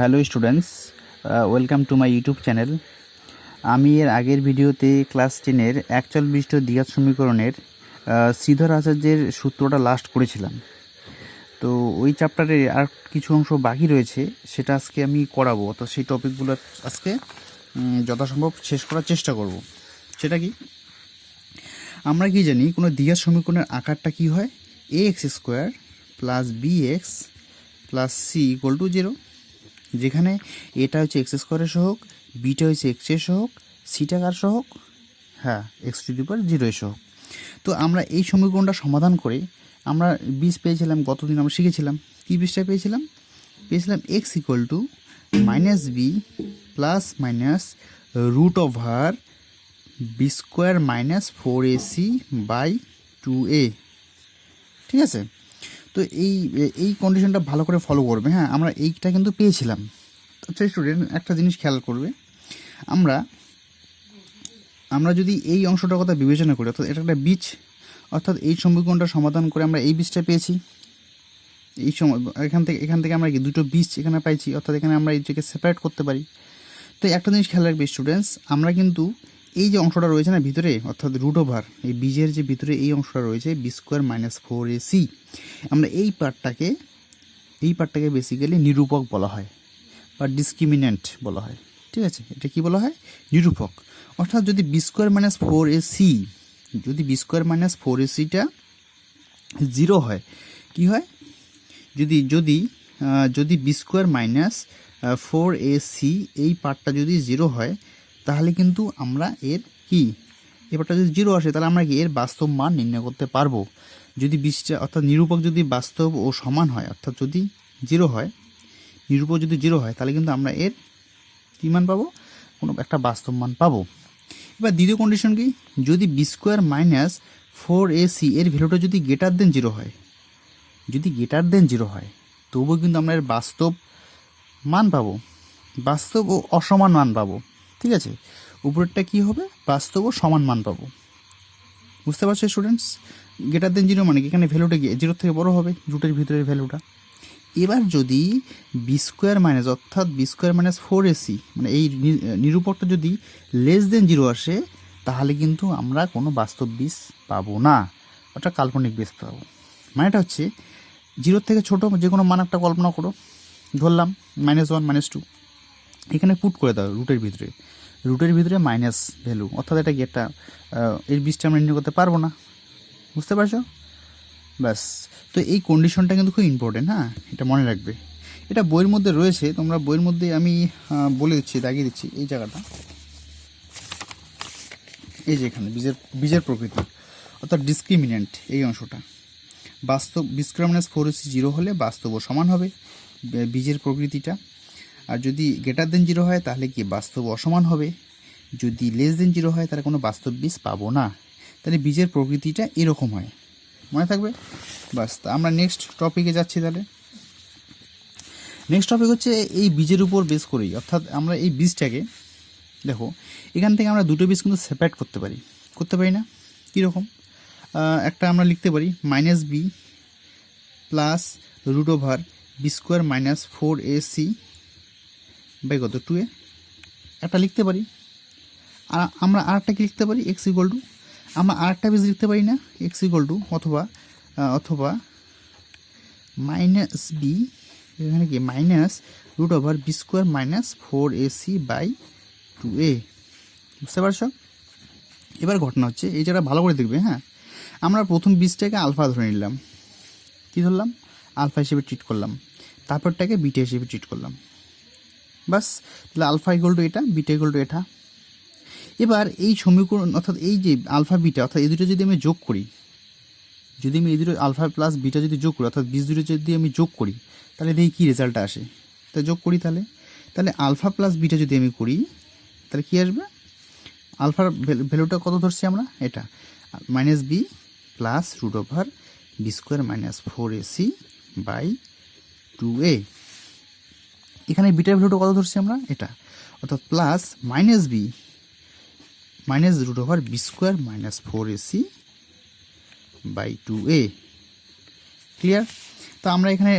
Hello students, welcome to my YouTube channel. আমি এর আগের ভিডিওতে ক্লাস 10-এর একচল বিশিষ্ট দ্বিঘাত সমীকরণের শ্রীধর আচার্যের সূত্রটা লাস্ট করেছিলাম। তো ওই চ্যাপ্টারে আর কিছু অংশ বাকি রয়েছে, সেটা আজকে আমি করাবো। তো সেই টপিকগুলো আজকে যথাসম্ভব শেষ করার চেষ্টা করব। সেটা কি, আমরা কি জানি কোনো দ্বিঘাত সমীকরণের আকারটা কি হয়? ax² plus bx plus c equal to 0, যেখানে এটা হচ্ছে এক্স স্কোয়ারের সহগ, বিটা হচ্ছে এক্স এর সহগ, সিটা কার সহগ? হ্যাঁ, এক্স টু দি পাওয়ার 0 এর সহগ। তো আমরা এই সমীকরণটা সমাধান করে আমরা বীজ পেয়েছিলাম, গতদিন আমরা শিখেছিলাম। কি বীজটা পেয়েছিলাম? X equal to minus b plus minus root over b square minus 4ac by 2a। ঠিক আছে? তো এই কন্ডিশনটা ভালো করে ফলো করবে। হ্যাঁ, আমরা এইটা কিন্তু পেয়েছিলাম। আচ্ছা স্টুডেন্ট, একটা জিনিস খেয়াল করবে, আমরা যদি এই অংশটার কথা বিবেচনা করি, অর্থাৎ এটা একটা বীজ, অর্থাৎ এই সমীকরণটা সমাধান করে আমরা এই বীজটা পেয়েছি। এই সময় এখান থেকে আমরা কি দুটো বীজ এখানে পাইছি, অর্থাৎ এখানে আমরা এই জায়গায় সেপারেট করতে পারি। তো একটা জিনিস খেয়াল রাখবে স্টুডেন্টস, আমরা কিন্তু এই যে অংশটা রয়েছে না ভিতরে, অর্থাৎ রুট ওভার এই বীজের যে ভিতরে এই অংশটা রয়েছে বি স্কোয়ার মাইনাস 4ac, আমরা এই পার্টটাকে বেসিক্যালি নিরূপক বলা হয় বা ডিসক্রিমিন্যান্ট বলা হয়। ঠিক আছে, এটা কি বলা হয়? নিরূপক। অর্থাৎ যদি বি স্কোয়ার মাইনাস 4ac টা 0 হয়, কি হয়? যদি বি স্কোয়ার মাইনাস 4ac এই পার্টটা যদি 0 হয়, তাহলে কিন্তু আমরা এর কি, এই পার্টটা যদি 0 আসে, তাহলে আমরা কি এর বাস্তব মান নির্ণয় করতে পারবো। যদি বীজটা অর্থাৎ নিরূপক যদি বাস্তব ও সমান হয়, অর্থাৎ যদি 0 হয়, নিরূপক যদি 0 হয়, তাহলে কিন্তু আমরা এর কী মান পাবো? কোনো একটা বাস্তব মান পাবো। এবার দ্বিতীয় কন্ডিশন কি? যদি বি স্কোয়ার মাইনাস 4ac এর ভ্যালুটা যদি গ্রেটার দেন 0 হয়, তবুও কিন্তু আমরা এর বাস্তব মান পাবো, বাস্তব ও অসমান মান পাবো। ঠিক আছে, উপরেরটা কি হবে? বাস্তব ও সমান মান পাবো। বুঝতে পারছো স্টুডেন্টস? গ্রেটার দেন 0 মানে কি, এখানে ভ্যালুটা কি 0 থেকে বড় হবে, রুটের ভিতরের ভ্যালুটা। এবার যদি বি স্কোয়ার মাইনাস, অর্থাৎ বি স্কোয়ার মাইনাস 4ac মানে এই নিরূপকটা যদি লেস দেন 0 আসে, তাহলে কিন্তু আমরা কোনো বাস্তব বীজ পাবো না, অর্থাৎ কাল্পনিক বীজ পাবো। মানেটা হচ্ছে 0 থেকে ছোট যে কোনো মান একটা কল্পনা করো, ধরলাম -1 -2, এখানে পুট করে দাও রুটের ভিতরে মাইনাস ভ্যালু, অর্থাৎ এটা কি একটা এর বীজটা আমরা নির্ণয় করতে পারবো না। বুঝতে পারছো? ব্যাস। তো এই কন্ডিশনটা কিন্তু খুব ইম্পর্টেন্ট। হ্যাঁ, এটা মনে রাখবে। এটা বইয়ের মধ্যে রয়েছে, তোমরা বইয়ের মধ্যে আমি বলে দিচ্ছি, দাগিয়ে দিচ্ছি এই জায়গাটা। এই যে এখানে বীজের প্রকৃতি অর্থাৎ ডিসক্রিমিন্যান্ট, এই অংশটা বাস্তব। বি স্কোয়ার মাইনাস 4ac 0 হলে বাস্তব ও সমান হবে বীজের প্রকৃতিটা। আর যদি গ্রেটার দেন 0 হয়, তাহলে কি বাস্তব অসমান হবে। যদি লেস দেন 0 হয়, তাহলে কোনো বাস্তব বীজ পাবো না। তাহলে বীজের প্রকৃতিটা এরকম হয়, মনে থাকবে। বাস, আমরা নেক্সট টপিকে যাচ্ছি। তাহলে নেক্সট টপিক হচ্ছে এই বীজের উপর বেস করেই, অর্থাৎ আমরা এই বীজটাকে দেখো, এখান থেকে আমরা দুটো বীজ কিন্তু সেপারেট করতে পারি না? কীরকম? একটা আমরা লিখতে পারি -b plus root over b square minus 4ac by কত 2a, একটা লিখতে পারি। আর আমরা আরেকটা কি লিখতে পারি? এক্স ইকুয়াল টু, আমরা আরেকটা বীজ লিখতে পারি না, এক্স ইকুয়াল টু অথবা -b, এখানে কি minus root over b square minus 4ac by 2a। বুঝতে পারছো? এবার ঘটনা হচ্ছে, এই জায়গাটা ভালো করে দেখবে। হ্যাঁ, আমরা প্রথম বীজটাকে আলফা ধরে নিলাম, কী ধরলাম? আলফা হিসেবে ট্রিট করলাম, তারপরটাকে বিটা হিসেবে ট্রিট করলাম। বাস, তাহলে আলফা ইকুয়াল টু এটা, বিটা ইকুয়াল টু এটা। এবার এই সমীকরণ, অর্থাৎ এই যে আলফা বিটা, অর্থাৎ এই দুটো যদি আমি যোগ করি, এই দুটো আলফা প্লাস বিটা যদি যোগ করি, অর্থাৎ বীজ দুটো যদি আমি যোগ করি, তাহলে দেখি কী রেজাল্টটা আসে। তা যোগ করি, তাহলে আলফা প্লাস বিটা যদি আমি করি, তাহলে কী আসবে? আলফার ভ্যালুটা কত ধরছি আমরা? এটা -b plus root over b square minus 4ac by 2a। এখানে বিটার ভ্যালুটা কত ধরছি আমরা? এটা, অর্থাৎ plus -b minus root over b square minus 4ac by 2a। Clear? তো আমরা এখানে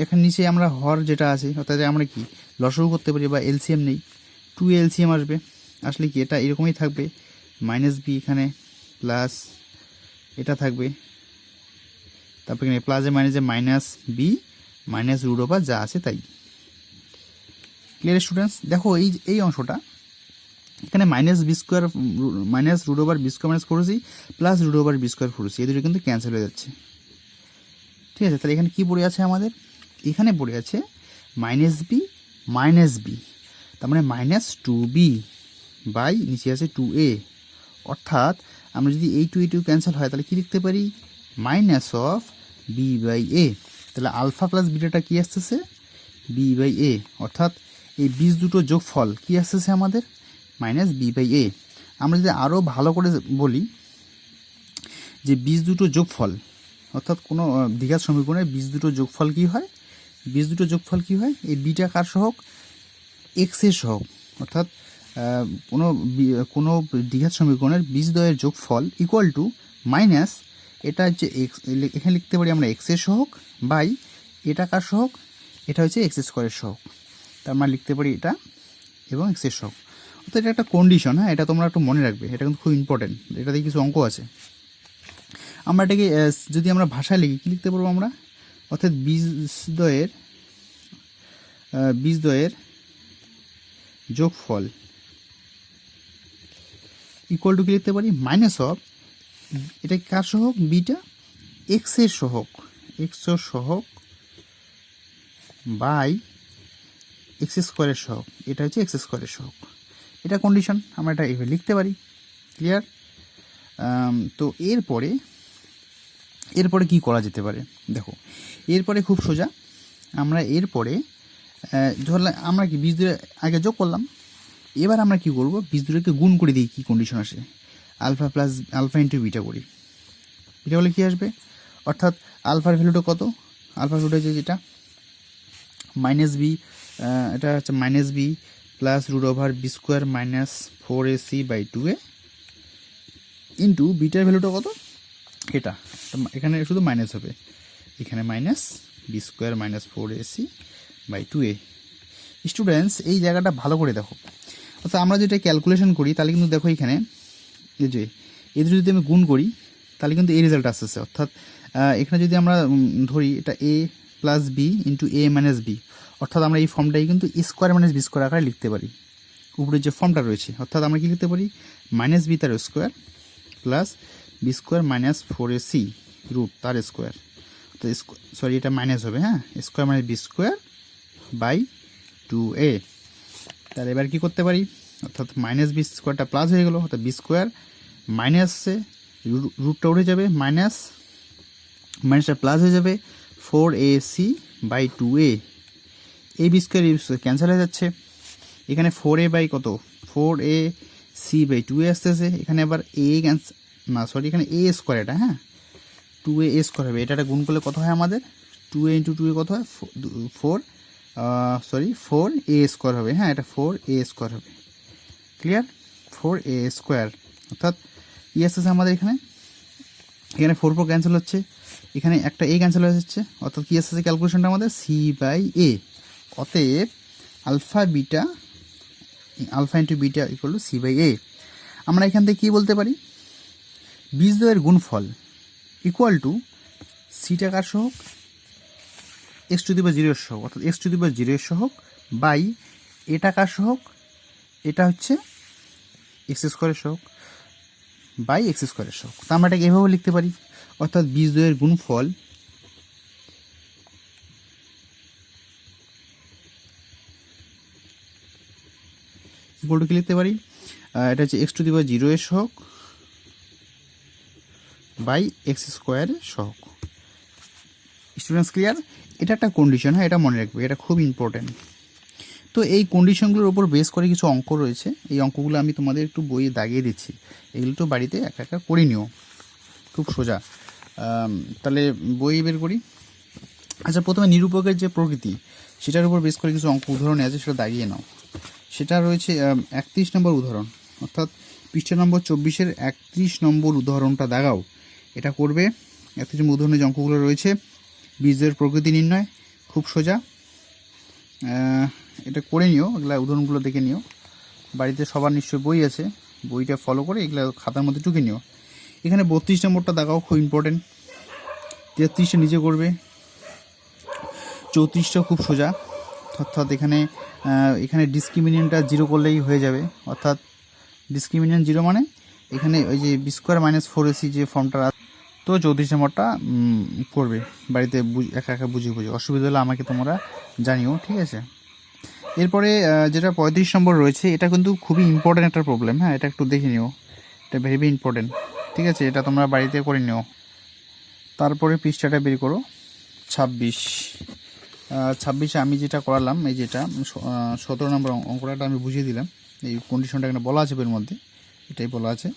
এখানে নিচে আমরা হর যেটা আছে অর্থাৎ আমরা কি লসাগু করতে পারি বা এলসিএম নেই, 2 এলসিএম আসবে, আসলে কি এটা এরকমই থাকবে, মাইনাস বি এখানে প্লাস এটা থাকবে, তারপর এখানে প্লাসে মাইনাসে minus b minus root over যা আছে তাই। Clear students? দেখো এই অংশটা এখানে minus b square minus root over b square minus 4c plus root over b square 4c এই দুটো কিন্তু ক্যান্সেল হয়ে যাচ্ছে। ঠিক আছে, তাহলে এখানে কি পড়ে আছে আমাদের? এখানে পড়ে আছে মাইনাস বি, তার মানে মাইনাস 2b বাই নিচে আছে 2a, অর্থাৎ আমরা যদি এই 2 ক্যান্সেল হয় তাহলে কি লিখতে পারি? মাইনাস অফ বি বাই এ। তাহলে আলফা প্লাস বিটাটা কি আসতেছে? বি বাই এ, অর্থাৎ এই বীজ দুটো যোগফল কি আসতেছে আমাদের? মাইনাস বি বাই এ। আমরা যদি আরও ভালো করে বলি যে বীজ দুটো যোগফল, অর্থাৎ কোনো দ্বিঘাত সমীকরণের বীজ দুটো যোগফল কি হয়? বীজ দুটো যোগফল কি হয়? এই বিটা কার সহগ? এক্সের সহগ, অর্থাৎ কোনো দ্বিঘাত সমীকরণের বীজদ্বয়ের যোগফল ইকুয়াল টু মাইনাস এটা হচ্ছে এক্স, এখানে লিখতে পারি আমরা এক্সের সহগ বাই এটা কার সহগ? এটা হচ্ছে এক্স স্কোয়ারের সহগ, তার মানে লিখতে পারি এটা এবং এক্সের সহগ। অর্থাৎ এটা একটা কন্ডিশন, হ্যাঁ, এটা তোমরা একটু মনে রাখবে, এটা কিন্তু খুব ইম্পর্টেন্ট, এটাতে কিছু অঙ্ক আছে। আমরা এটাকে যদি আমরা ভাষায় লিখি কী লিখতে পারবো আমরা? অর্থাৎ বীজদ্বয়ের যোগফল ইকুয়াল টু কি লিখতে পারি? মাইনাস অফ এটা কার সহগ? বিটা এক্সের সহগ, সহগ বাই এক্স স্কোয়ারের সহগ, এটা হচ্ছে এক্স স্কোয়ারের সহগ। এটা কন্ডিশন, আমরা এটা এভাবে লিখতে পারি। ক্লিয়ার? তো এরপরে কি করা যেতে পারে? দেখো এরপরে খুব সোজা, আমরা এরপরে ধরলাম আমরা কি বীজ দুটো আগে যোগ করলাম, এবার আমরা কি করব? বীজ দুটোকে গুণ করে দিই, কি কন্ডিশন আসে? আলফা ইন্টু বিটা করি, এটা বলে কি আসবে? অর্থাৎ আলফার ভ্যালুটা কত? আলফার ভ্যালুটা যেটা মাইনাস বি, এটা হচ্ছে minus b plus root over b square minus 4ac by 2a into বিটার ভ্যালুটা কত? এটা এখানে শুধু মাইনাস হবে, এখানে minus b square minus 4ac by 2a। Students এই জায়গাটা ভালো করে দেখো, অর্থাৎ আমরা যেটা ক্যালকুলেশন করি তাহলে কিন্তু দেখো এখানে এই যে এদের যদি আমি গুণ করি তাহলে কিন্তু এই রেজাল্ট আসতেছে, অর্থাৎ এখানে যদি আমরা ধরি এটা এ প্লাস বি ইন্টু এ মাইনাস বি, অর্থাৎ আমরা এই ফর্মটাই কিন্তু স্কোয়ার মাইনাস বি স্কোয়ার আকারে লিখতে পারি, উপরের যে ফর্মটা রয়েছে। অর্থাৎ আমরা কি লিখতে পারি? মাইনাস বি তার square plus b square minus 4ac root তার স্কোয়ার, তো সরি এটা মাইনাস হবে, হ্যাঁ, square minus b square by 2a। তাহলে এবার কি করতে পারি? অর্থাৎ মাইনাস বি স্কোয়ারটা প্লাস হয়ে গেল, অর্থাৎ বি স্কোয়ার মাইনাসে রুটটা উঠে যাবে, মাইনাসটা প্লাস হয়ে যাবে 4ac বাই 2a। এই বি স্কোয়ার ক্যান্সেল হয়ে যাচ্ছে, এখানে 4a বাই কত? 4ac বাই 2a আসতেছে, এখানে আবার এখানে a স্কোয়ার, এটা হ্যাঁ 2a স্কোয়ার হবে, এটা গুণ করলে কত হয় আমাদের? 2a ইন্টু 2a কত হয়? 4a স্কোয়ার হবে, হ্যাঁ এটা 4a স্কোয়ার হবে। ক্লিয়ার? 4a স্কোয়ার, অর্থাৎ কি আসতেছে আমাদের এখানে 4 ক্যান্সেল হচ্ছে, এখানে একটা a ক্যান্সেল হয়ে যাচ্ছে, অর্থাৎ কি আসতেছে ক্যালকুলেশনটা আমাদের? c by a। অতএব alpha into beta equal to c by a। আমরা এখান থেকে কী বলতে পারি? বীজদ্বয়ের গুণফল ইকুয়াল টু সি টাকার সহগ এক্স টু দি পাওয়ার 0 এর সহগ, অর্থাৎ এক্স টু দি পাওয়ার 0 এর সহগ বাই এ টাকার সহগ, এটা হচ্ছে এক্স স্কোয়ারের সহগ বাই এক্স স্কোয়ারের সহগ। তা আমরা এটাকে এভাবে লিখতে পারি, অর্থাৎ বীজদ্বয়ের গুণফল ইকুয়াল টু কি লিখতে পারি? এটা হচ্ছে এক্স টু দি পাওয়ার 0 এর সহগ বাই এক্স স্কোয়ারের সহগ। Students clear? এটা একটা কন্ডিশন, হ্যাঁ, এটা মনে রাখবে, এটা খুব ইম্পর্টেন্ট। তো এই কন্ডিশনগুলোর উপর বেস করে কিছু অঙ্ক রয়েছে, এই অঙ্কগুলো আমি তোমাদের একটু বইয়ে দাগিয়ে দিচ্ছি, এগুলো তো বাড়িতে একা একা করে নিও, খুব সোজা। তাহলে বই বের করি। আচ্ছা, প্রথমে নিরূপকের যে প্রকৃতি সেটার উপর বেস করে কিছু অঙ্ক উদাহরণ আছে, সেটা দাগিয়ে নাও। সেটা রয়েছে 31 নম্বর উদাহরণ, অর্থাৎ পৃষ্ঠা নম্বর 24-এর 31 নম্বর উদাহরণটা দাগাও। এটা করবে এত কিছু উদাহরণে যে অঙ্কগুলো রয়েছে, বীজদ্বয়ের প্রকৃতি নির্ণয়, খুব সোজা। এটা করে নিও, এগুলা উদাহরণগুলো দেখে নিও। বাড়িতে সবার নিশ্চয়ই বই আছে, বইটা ফলো করে এগুলো খাতার মধ্যে টুকে নিও। এখানে 32 নম্বরটা দেখাও, খুব ইম্পর্টেন্ট। 33টা নিজে করবে, 34টাও খুব সোজা। অর্থাৎ এখানে ডিসক্রিমিনেন্টটা 0 করলেই হয়ে যাবে। অর্থাৎ ডিসক্রিমিনেন্ট 0 মানে এখানে ওই যে বি স্কোয়ার মাইনাস 4ac যে ফর্মটা, তো 34 নম্বরটা করবে বাড়িতে একা একা বুঝে অসুবিধা হলে আমাকে তোমরা জানিও, ঠিক আছে। এরপরে যেটা 35 নম্বর রয়েছে, এটা কিন্তু খুবই ইম্পর্টেন্ট একটা প্রবলেম। হ্যাঁ, এটা একটু দেখে নিও, এটা ভেরি ইম্পর্টেন্ট, ঠিক আছে। এটা তোমরা বাড়িতে করে নিও। তারপরে পৃষ্ঠাটা বের করো, 26 আমি যেটা করালাম, এই যেটা 17 নম্বর অঙ্কটা আমি বুঝিয়ে দিলাম। এই কন্ডিশনটা এখানে বলা আছে বইয়ের মধ্যে, এটাই বলা আছে।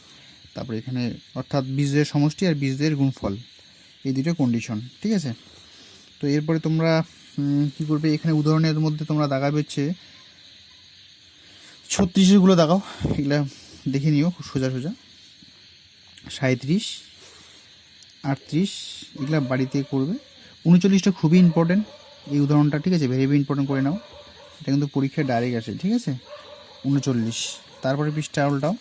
তারপরে এখানে অর্থাৎ বীজদ্বয়ের সমষ্টি আর বীজদ্বয়ের গুণফল, এই দুটো কন্ডিশন, ঠিক আছে। তো এরপরে তোমরা কী করবে, এখানে উদাহরণের মধ্যে তোমরা দাগাবে হচ্ছে 36গুলো দাগাও, এগুলা দেখে নিও, খুব সোজা সোজা। 37, 38 এগুলা বাড়িতে করবে। 39টা খুবই ইম্পর্টেন্ট এই উদাহরণটা, ঠিক আছে, ভেরি ইম্পর্টেন্ট করে নাও। এটা কিন্তু পরীক্ষায় ডাইরেক্ট আসে, ঠিক আছে। 39, তারপরে পৃষ্ঠা উল্টাও।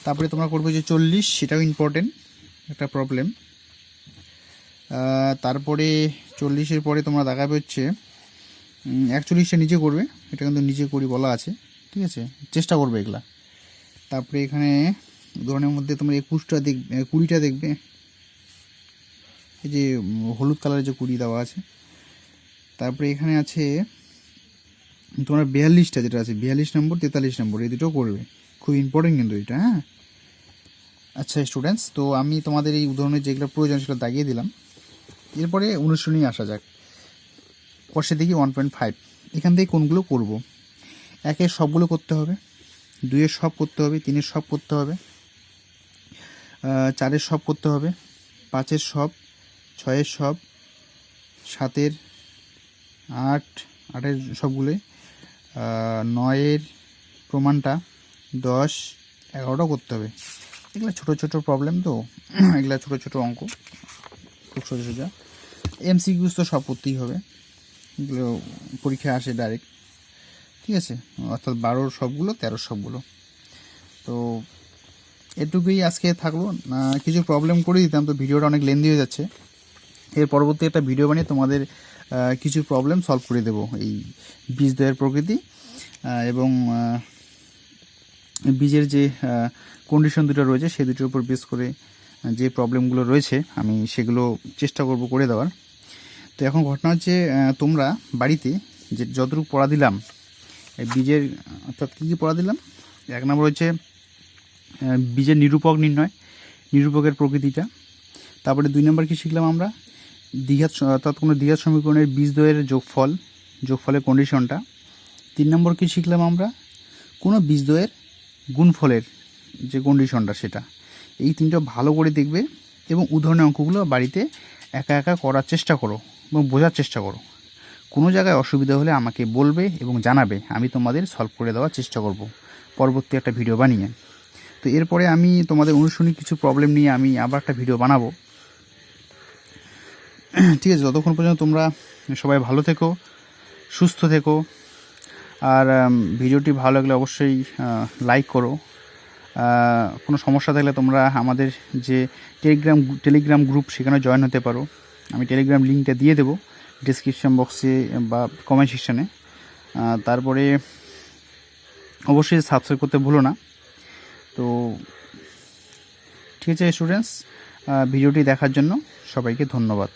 তারপরে তোমরা করবে যে 40, সেটাও ইম্পর্টেন্ট একটা প্রবলেম। তারপরে 40-এর পরে তোমরা দেখাবে হচ্ছে 41টা নিজে করবে, এটা কিন্তু নিজে করি বলা আছে, ঠিক আছে, চেষ্টা করবে এগুলা। তারপরে এখানে উদাহরণের মধ্যে তোমরা 21টা দেখবে, 20টা দেখবে, এই যে হলুদ কালারের যে 20 দেওয়া আছে। তারপরে এখানে আছে তোমরা 42টা যেটা আছে, 42 নম্বর 43 নম্বর, এই দুটো করবে, খুব ইম্পর্টেন্ট কিন্তু এটা। হ্যাঁ, আচ্ছা স্টুডেন্টস, তো আমি তোমাদের এই উদাহরণের যেগুলো প্রয়োজন সেটা দাগিয়ে দিলাম। এরপরে অনুশীলনী আসা যাক। কষে দেখি 1.5, এখান থেকে কোনগুলো করব। 1-এর সবগুলো করতে হবে, 2-এর সব করতে হবে, 3-এর সব করতে হবে, 4-এর সব করতে হবে, 5-এর সব, 6-এর সব, 7-এর, 8-এর সবগুলোই, 9-এর প্রমাণটা, 10, 11টা করতে হবে। এগুলো ছোটো ছোটো প্রবলেম, তো এগুলো ছোটো ছোটো অঙ্ক, খুব সোজা সোজা। এমসিকিউস তো সব করতেই হবে, এগুলো পরীক্ষায় আসে ডাইরেক্ট, ঠিক আছে। অর্থাৎ 12-র সবগুলো, 13-র সবগুলো। তো এটুকুই আজকে থাকলো। কিছু প্রবলেম করে দিতাম, তো ভিডিওটা অনেক লেন্দি হয়ে যাচ্ছে। এর পরবর্তী একটা ভিডিও বানিয়ে তোমাদের কিছু প্রবলেম সলভ করে দেবো, এই বীজদ্বয়ের প্রকৃতি এবং বীজের যে কন্ডিশন দুটো রয়েছে সেই দুটোর উপর বেস করে যে প্রবলেমগুলো রয়েছে আমি সেগুলো চেষ্টা করব করে দেওয়ার। তো এখন ঘটনা হচ্ছে, তোমরা বাড়িতে যে যতটুকু পড়া দিলাম বীজের, অর্থাৎ কী কী পড়া দিলাম, 1 নম্বর হচ্ছে বীজের নিরূপক নির্ণয়, নিরূপকের প্রকৃতিটা। তারপরে 2 নম্বর কী শিখলাম আমরা, দ্বিঘাত, অর্থাৎ কোনো দ্বিঘাত সমীকরণের বীজদ্বয়ের যোগফলের কন্ডিশনটা। 3 নম্বর কী শিখলাম আমরা, কোনো বীজদ্বয়ের গুণফলের যে কন্ডিশনটা সেটা। এই 3টা ভালো করে দেখবে এবং উদাহরণের অঙ্কগুলো বাড়িতে একা একা করার চেষ্টা করো এবং বোঝার চেষ্টা করো। কোনো জায়গায় অসুবিধা হলে আমাকে বলবে এবং জানাবে, আমি তোমাদের সলভ করে দেওয়ার চেষ্টা করব পরবর্তী একটা ভিডিও বানিয়ে। তো এরপরে আমি তোমাদের অনুশীলনী কিছু প্রবলেম নিয়ে আমি আবার একটা ভিডিও বানাবো, ঠিক আছে। ততক্ষণ পর্যন্ত তোমরা সবাই ভালো থেকো, সুস্থ থেকো। আর ভিডিওটি ভালো লাগলে অবশ্যই লাইক করো। কোনো সমস্যা থাকলে তোমরা আমাদের যে টেলিগ্রাম গ্রুপ সেখানে জয়েন হতে পারো। আমি টেলিগ্রাম লিঙ্কটা দিয়ে দেবো ডিসক্রিপশন বক্সে বা কমেন্ট সেকশানে। তারপরে অবশ্যই সাবস্ক্রাইব করতে ভুলো না। তো ঠিক আছে স্টুডেন্টস, ভিডিওটি দেখার জন্য সবাইকে ধন্যবাদ।